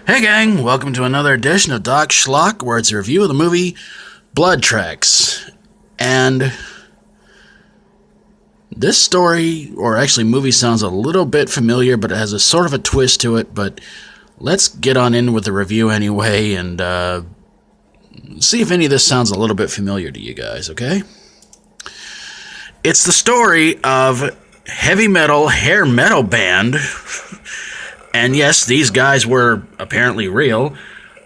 Hey gang, welcome to another edition of Doc Schlock, where it's a review of the movie Blood Tracks. And this story, or actually movie, sounds a little bit familiar, but it has a sort of a twist to it. But let's get on in with the review anyway, and see if any of this sounds a little bit familiar to you guys, okay? It's the story of heavy metal hair metal band. And yes, these guys were apparently real.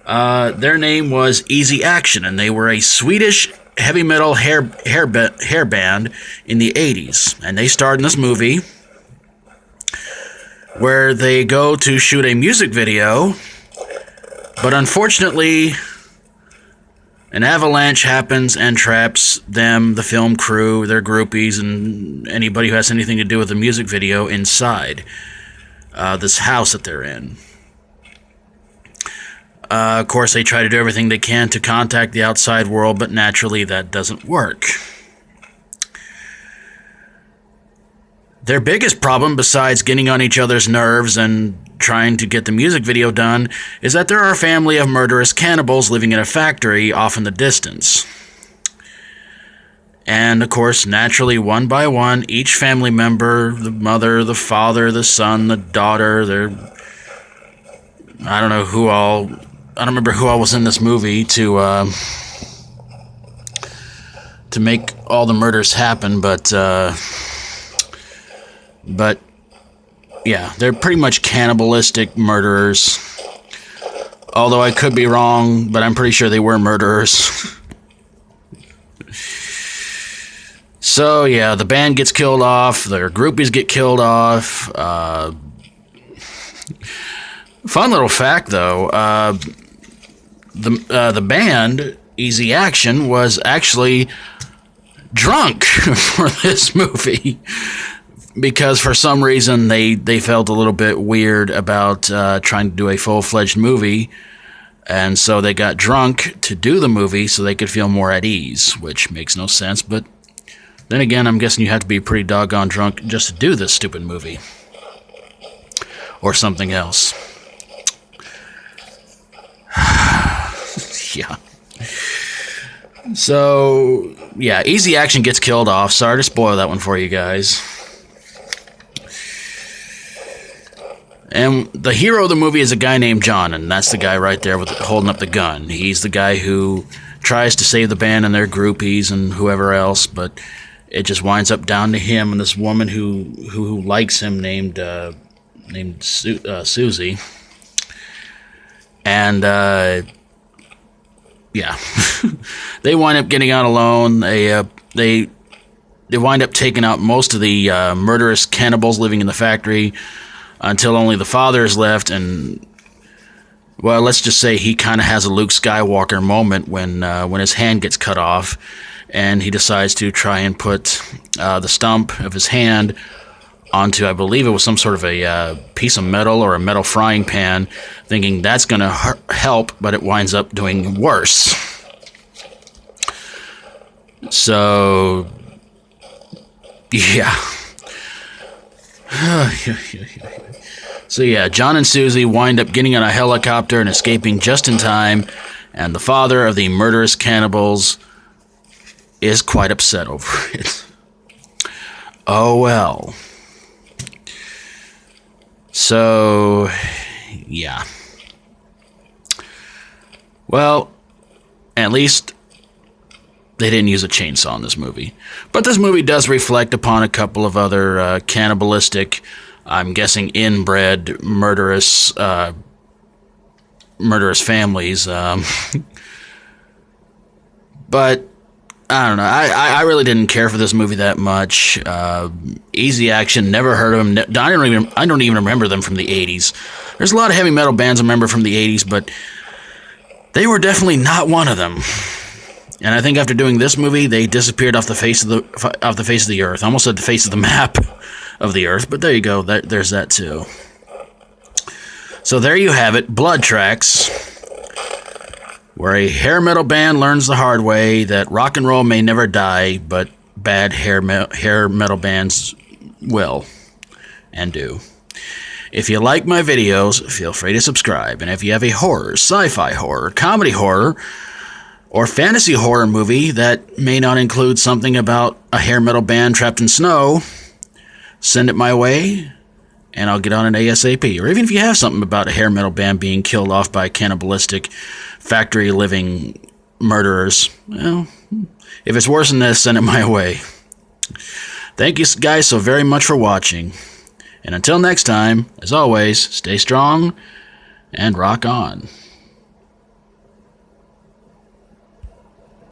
Their name was Easy Action, and they were a Swedish heavy metal hair band in the 80s. And they starred in this movie where they go to shoot a music video, but unfortunately, an avalanche happens and traps them, the film crew, their groupies, and anybody who has anything to do with the music video inside this house that they're in. Of course, they try to do everything they can to contact the outside world, but naturally that doesn't work. Their biggest problem, besides getting on each other's nerves and trying to get the music video done, is that there are a family of murderous cannibals living in a factory off in the distance. And, of course, naturally, one by one, each family member, the mother, the father, the son, the daughter, I don't remember who all was in this movie to make all the murders happen, but yeah, they're pretty much cannibalistic murderers. Although I could be wrong, but I'm pretty sure they were murderers. So, yeah, the band gets killed off, their groupies get killed off. Fun little fact, though, the band, Easy Action, was actually drunk for this movie. Because for some reason they felt a little bit weird about trying to do a full-fledged movie. And so they got drunk to do the movie so they could feel more at ease, which makes no sense, but then again, I'm guessing you have to be pretty doggone drunk just to do this stupid movie. Or something else. Yeah. So, yeah, Easy Action gets killed off. Sorry to spoil that one for you guys. And the hero of the movie is a guy named John, and that's the guy right there holding up the gun. He's the guy who tries to save the band and their groupies and whoever else, but it just winds up down to him and this woman who likes him named Susie. And yeah, they wind up getting out alone. They wind up taking out most of the murderous cannibals living in the factory until only the father is left. And well, let's just say he kind of has a Luke Skywalker moment when his hand gets cut off. And he decides to try and put the stump of his hand onto, I believe it was some sort of a piece of metal or a metal frying pan, thinking that's going to help, but it winds up doing worse. So, yeah. So, yeah, John and Susie wind up getting on a helicopter and escaping just in time, and the father of the murderous cannibals is quite upset over it. Oh well. So, yeah. Well, at least they didn't use a chainsaw in this movie. But this movie does reflect upon a couple of other cannibalistic, I'm guessing inbred, murderous families. But I don't know. I really didn't care for this movie that much. Easy Action, never heard of them. I don't even remember them from the 80s. There's a lot of heavy metal bands I remember from the 80s, but they were definitely not one of them. And I think after doing this movie, they disappeared off the face of the earth. I almost said the face of the map of the earth, but there you go. There's that too. So there you have it, Blood Tracks, where a hair metal band learns the hard way that rock and roll may never die, but bad hair metal bands will and do. If you like my videos, feel free to subscribe. And if you have a horror, sci-fi horror, comedy horror, or fantasy horror movie that may not include something about a hair metal band trapped in snow, send it my way, and I'll get on it ASAP. Or even if you have something about a hair metal band being killed off by cannibalistic, factory-living murderers, well, if it's worse than this, send it my way. Thank you guys so very much for watching. And until next time, as always, stay strong and rock on.